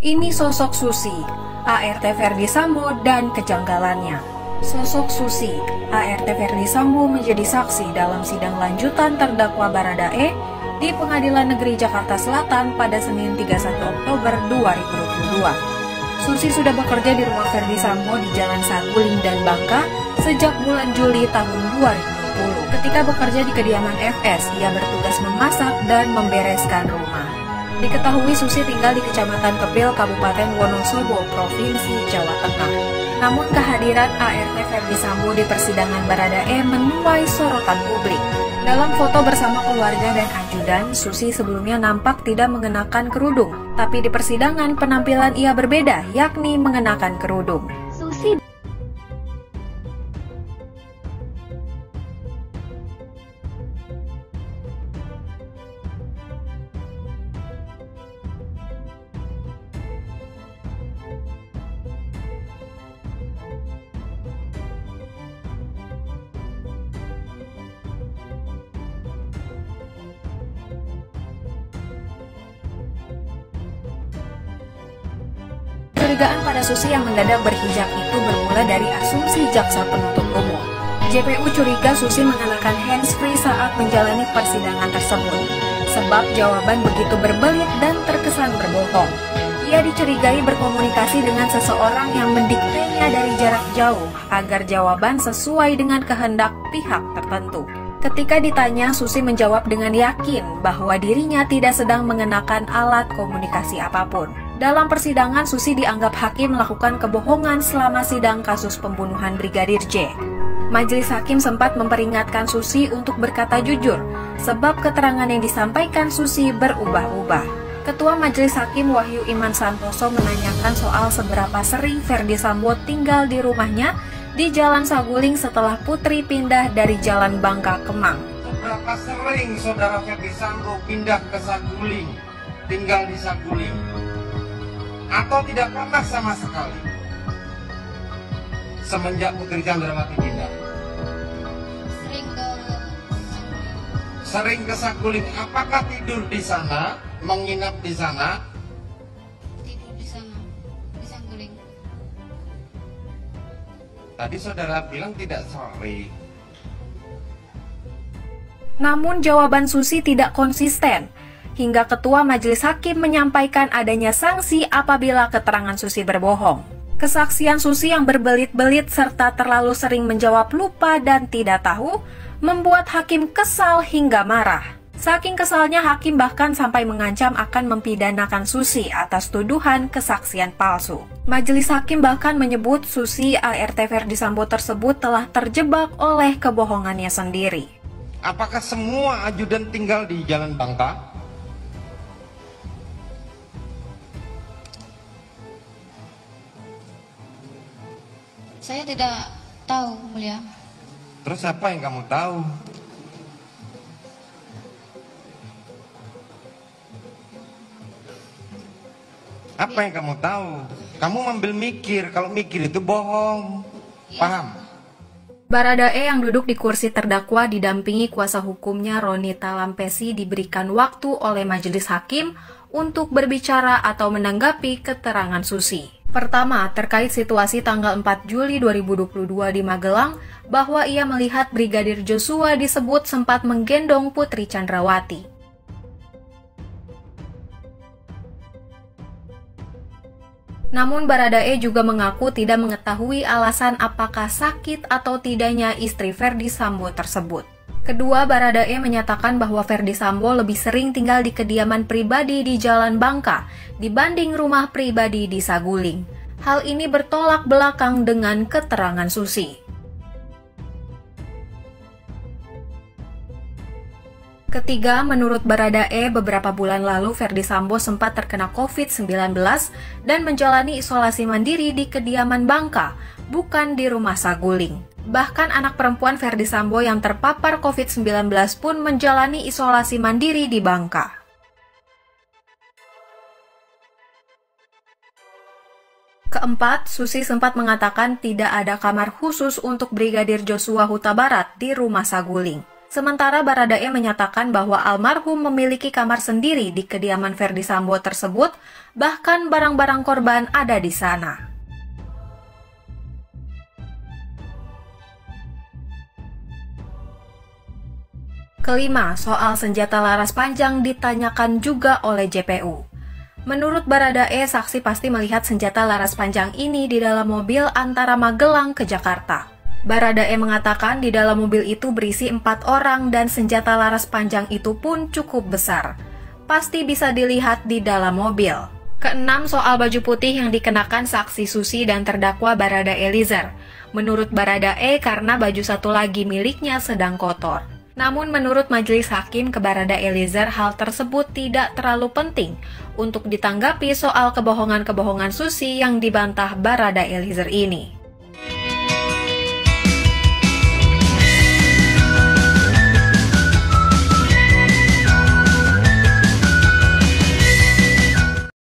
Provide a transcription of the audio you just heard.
Ini sosok Susi, ART Ferdy Sambo dan kejanggalannya. Sosok Susi, ART Ferdy Sambo menjadi saksi dalam sidang lanjutan terdakwa Baradae di Pengadilan Negeri Jakarta Selatan pada Senin 31 Oktober 2022. Susi sudah bekerja di rumah Ferdy Sambo di Jalan Saguling dan Bangka sejak bulan Juli tahun 2020. Ketika bekerja di kediaman FS, ia bertugas memasak dan membereskan rumah. Diketahui Susi tinggal di Kecamatan Kebel, Kabupaten Wonosobo, Provinsi Jawa Tengah. Namun kehadiran ART Ferdy Sambo di persidangan Baradae menuai sorotan publik. Dalam foto bersama keluarga dan ajudan, Susi sebelumnya nampak tidak mengenakan kerudung. Tapi di persidangan penampilan ia berbeda, yakni mengenakan kerudung. Susi Kecurigaan pada Susi yang mendadak berhijab itu bermula dari asumsi jaksa penuntut umum. JPU curiga Susi mengenakan handsfree saat menjalani persidangan tersebut, sebab jawaban begitu berbelit dan terkesan berbohong. Ia dicurigai berkomunikasi dengan seseorang yang mendiktenya dari jarak jauh agar jawaban sesuai dengan kehendak pihak tertentu. Ketika ditanya, Susi menjawab dengan yakin bahwa dirinya tidak sedang mengenakan alat komunikasi apapun. Dalam persidangan, Susi dianggap hakim melakukan kebohongan selama sidang kasus pembunuhan Brigadir J. Majelis hakim sempat memperingatkan Susi untuk berkata jujur, sebab keterangan yang disampaikan Susi berubah-ubah. Ketua Majelis Hakim Wahyu Iman Santoso menanyakan soal seberapa sering Ferdy Sambo tinggal di rumahnya di Jalan Saguling setelah Putri pindah dari Jalan Bangka Kemang. Seberapa sering saudara Ferdy Sambo pindah ke Saguling, tinggal di Saguling? Atau tidak pernah sama sekali semenjak Putri Chandrawati pindah? Sering ke Saguling. Apakah tidur di sana, menginap di sana? Tidur di sana, di Saguling. Tadi saudara bilang tidak sering. Namun jawaban Susi tidak konsisten. Hingga Ketua Majelis Hakim menyampaikan adanya sanksi apabila keterangan Susi berbohong. Kesaksian Susi yang berbelit-belit serta terlalu sering menjawab lupa dan tidak tahu membuat hakim kesal hingga marah. Saking kesalnya, hakim bahkan sampai mengancam akan mempidanakan Susi atas tuduhan kesaksian palsu. Majelis hakim bahkan menyebut Susi ART Ferdy Sambo tersebut telah terjebak oleh kebohongannya sendiri. Apakah semua ajudan tinggal di Jalan Bangka? Saya tidak tahu, Mulia. Terus apa yang kamu tahu? Apa yang kamu tahu? Kamu ambil mikir, kalau mikir itu bohong. Paham? Baradae yang duduk di kursi terdakwa didampingi kuasa hukumnya Ronita Lampesi diberikan waktu oleh majelis hakim untuk berbicara atau menanggapi keterangan Susi. Pertama, terkait situasi tanggal 4 Juli 2022 di Magelang, bahwa ia melihat Brigadir Joshua disebut sempat menggendong Putri Chandrawati. Namun Baradae juga mengaku tidak mengetahui alasan apakah sakit atau tidaknya istri Ferdy Sambo tersebut. Kedua, Baradae menyatakan bahwa Ferdy Sambo lebih sering tinggal di kediaman pribadi di Jalan Bangka dibanding rumah pribadi di Saguling. Hal ini bertolak belakang dengan keterangan Susi. Ketiga, menurut Baradae, beberapa bulan lalu Ferdy Sambo sempat terkena COVID-19 dan menjalani isolasi mandiri di kediaman Bangka, bukan di rumah Saguling. Bahkan anak perempuan Ferdy Sambo yang terpapar COVID-19 pun menjalani isolasi mandiri di Bangka. Keempat, Susi sempat mengatakan tidak ada kamar khusus untuk Brigadir Joshua Huta Barat di rumah Saguling. Sementara Baradae menyatakan bahwa almarhum memiliki kamar sendiri di kediaman Verdi Sambo tersebut, bahkan barang-barang korban ada di sana. Kelima, soal senjata laras panjang ditanyakan juga oleh JPU. Menurut Baradae, saksi pasti melihat senjata laras panjang ini di dalam mobil antara Magelang ke Jakarta. Baradae mengatakan di dalam mobil itu berisi 4 orang dan senjata laras panjang itu pun cukup besar. Pasti bisa dilihat di dalam mobil. Keenam, soal baju putih yang dikenakan saksi Susi dan terdakwa Barada Eliezer. Menurut Baradae, karena baju satu lagi miliknya sedang kotor. Namun menurut majelis hakim ke Barada Eliezer, hal tersebut tidak terlalu penting untuk ditanggapi soal kebohongan-kebohongan Susi yang dibantah Barada Eliezer ini.